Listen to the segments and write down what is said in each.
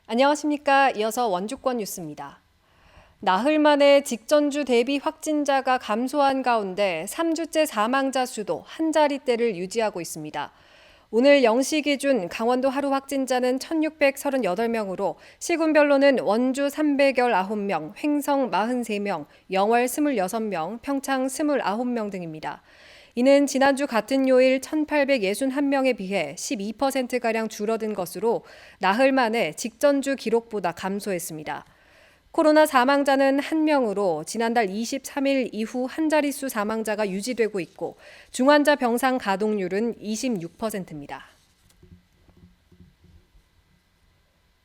안녕하십니까. 이어서 원주권 뉴스입니다. 나흘 만에 직전주 대비 확진자가 감소한 가운데 3주째 사망자 수도 한 자릿대를 유지하고 있습니다. 오늘 0시 기준 강원도 하루 확진자는 1,638명으로 시군별로는 원주 319명, 횡성 43명, 영월 26명, 평창 29명 등입니다. 이는 지난주 같은 요일 1,861명에 비해 12%가량 줄어든 것으로 나흘 만에 직전주 기록보다 감소했습니다. 코로나 사망자는 1명으로 지난달 23일 이후 한 자릿수 사망자가 유지되고 있고 중환자 병상 가동률은 26%입니다.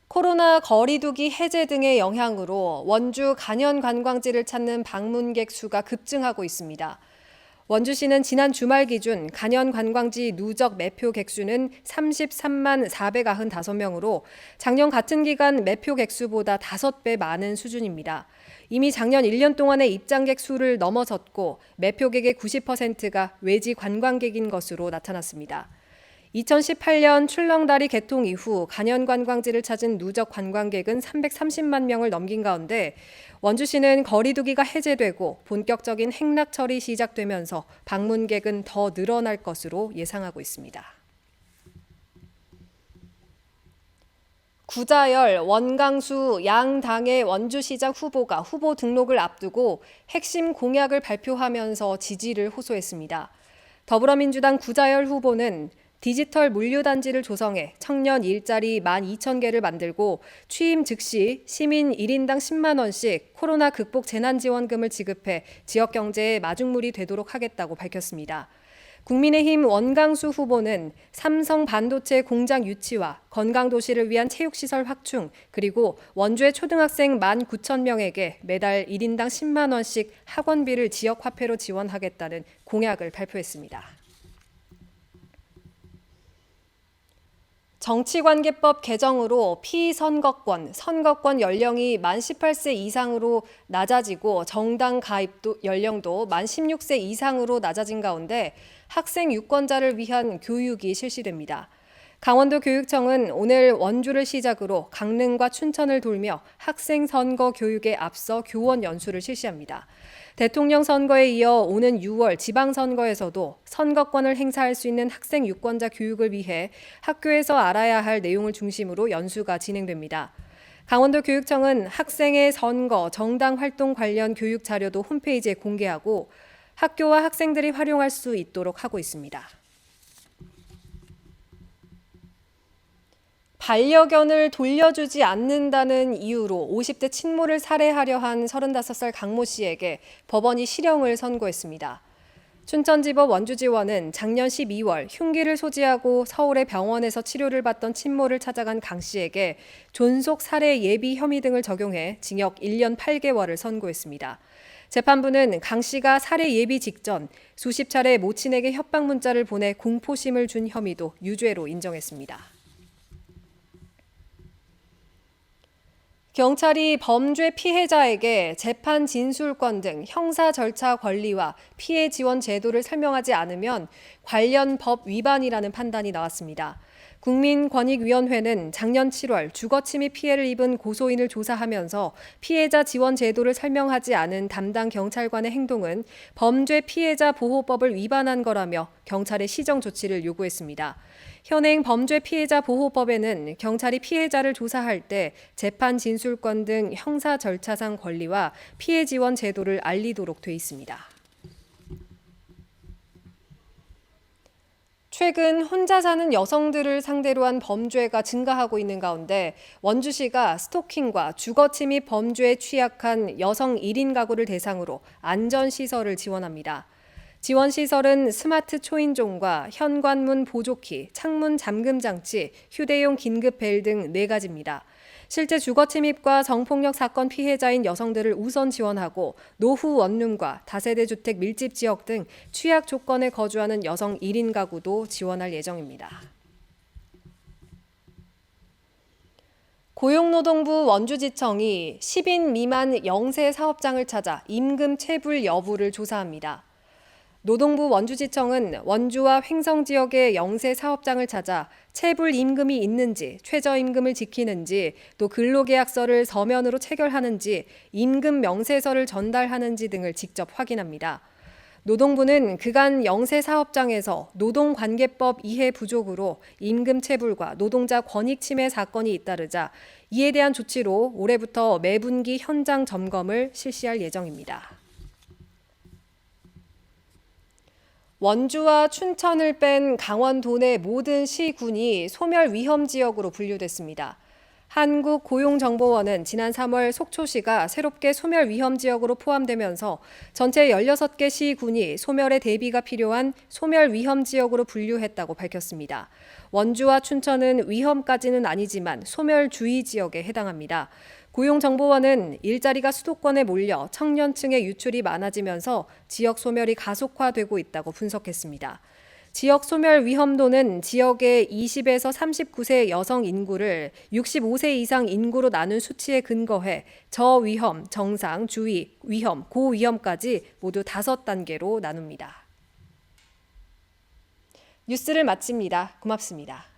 코로나 거리두기 해제 등의 영향으로 원주 간현 관광지를 찾는 방문객 수가 급증하고 있습니다. 원주시는 지난 주말 기준 간현 관광지 누적 매표 객수는 33만 495명으로 작년 같은 기간 매표 객수보다 5배 많은 수준입니다. 이미 작년 1년 동안의 입장객 수를 넘어섰고 매표객의 90%가 외지 관광객인 것으로 나타났습니다. 2018년 출렁다리 개통 이후 간현 관광지를 찾은 누적 관광객은 330만 명을 넘긴 가운데 원주시는 거리두기가 해제되고 본격적인 행락철이 시작되면서 방문객은 더 늘어날 것으로 예상하고 있습니다. 구자열, 원강수 양 당의 원주시장 후보가 후보 등록을 앞두고 핵심 공약을 발표하면서 지지를 호소했습니다. 더불어민주당 구자열 후보는 디지털 물류단지를 조성해 청년 일자리 12,000개를 만들고 취임 즉시 시민 1인당 10만 원씩 코로나 극복 재난지원금을 지급해 지역 경제의 마중물이 되도록 하겠다고 밝혔습니다. 국민의힘 원강수 후보는 삼성 반도체 공장 유치와 건강도시를 위한 체육시설 확충, 그리고 원주의 초등학생 19,000명에게 매달 1인당 10만 원씩 학원비를 지역화폐로 지원하겠다는 공약을 발표했습니다. 정치관계법 개정으로 피선거권, 선거권 연령이 만 18세 이상으로 낮아지고 정당 가입 연령도 만 16세 이상으로 낮아진 가운데 학생 유권자를 위한 교육이 실시됩니다. 강원도 교육청은 오늘 원주를 시작으로 강릉과 춘천을 돌며 학생 선거 교육에 앞서 교원 연수를 실시합니다. 대통령 선거에 이어 오는 6월 지방선거에서도 선거권을 행사할 수 있는 학생 유권자 교육을 위해 학교에서 알아야 할 내용을 중심으로 연수가 진행됩니다. 강원도 교육청은 학생의 선거, 정당 활동 관련 교육 자료도 홈페이지에 공개하고 학교와 학생들이 활용할 수 있도록 하고 있습니다. 반려견을 돌려주지 않는다는 이유로 50대 친모를 살해하려 한 35살 강모 씨에게 법원이 실형을 선고했습니다. 춘천지법 원주지원은 작년 12월 흉기를 소지하고 서울의 병원에서 치료를 받던 친모를 찾아간 강 씨에게 존속 살해 예비 혐의 등을 적용해 징역 1년 8개월을 선고했습니다. 재판부는 강 씨가 살해 예비 직전 수십 차례 모친에게 협박 문자를 보내 공포심을 준 혐의도 유죄로 인정했습니다. 경찰이 범죄 피해자에게 재판 진술권 등 형사 절차 권리와 피해 지원 제도를 설명하지 않으면 관련 법 위반이라는 판단이 나왔습니다. 국민권익위원회는 작년 7월 주거침입 피해를 입은 고소인을 조사하면서 피해자 지원 제도를 설명하지 않은 담당 경찰관의 행동은 범죄 피해자 보호법을 위반한 거라며 경찰의 시정 조치를 요구했습니다. 현행 범죄 피해자 보호법에는 경찰이 피해자를 조사할 때 재판 진술권 등 형사 절차상 권리와 피해 지원 제도를 알리도록 돼 있습니다. 최근 혼자 사는 여성들을 상대로 한 범죄가 증가하고 있는 가운데 원주시가 스토킹과 주거침입 범죄에 취약한 여성 1인 가구를 대상으로 안전시설을 지원합니다. 지원시설은 스마트 초인종과 현관문 보조키, 창문 잠금 장치, 휴대용 긴급벨 등 4가지입니다. 실제 주거침입과 성폭력 사건 피해자인 여성들을 우선 지원하고 노후 원룸과 다세대 주택 밀집 지역 등 취약 조건에 거주하는 여성 1인 가구도 지원할 예정입니다. 고용노동부 원주지청이 10인 미만 영세 사업장을 찾아 임금 체불 여부를 조사합니다. 노동부 원주지청은 원주와 횡성 지역의 영세 사업장을 찾아 체불 임금이 있는지, 최저임금을 지키는지, 또 근로계약서를 서면으로 체결하는지, 임금 명세서를 전달하는지 등을 직접 확인합니다. 노동부는 그간 영세 사업장에서 노동관계법 이해 부족으로 임금 체불과 노동자 권익 침해 사건이 잇따르자 이에 대한 조치로 올해부터 매분기 현장 점검을 실시할 예정입니다. 원주와 춘천을 뺀 강원도 내 모든 시군이 소멸 위험 지역으로 분류됐습니다. 한국고용정보원은 지난 3월 속초시가 새롭게 소멸 위험 지역으로 포함되면서 전체 16개 시군이 소멸에 대비가 필요한 소멸 위험 지역으로 분류했다고 밝혔습니다. 원주와 춘천은 위험까지는 아니지만 소멸 주의 지역에 해당합니다. 고용정보원은 일자리가 수도권에 몰려 청년층의 유출이 많아지면서 지역 소멸이 가속화되고 있다고 분석했습니다. 지역 소멸 위험도는 지역의 20에서 39세 여성 인구를 65세 이상 인구로 나눈 수치에 근거해 저위험, 정상, 주의, 위험, 고위험까지 모두 5단계로 나눕니다. 뉴스를 마칩니다. 고맙습니다.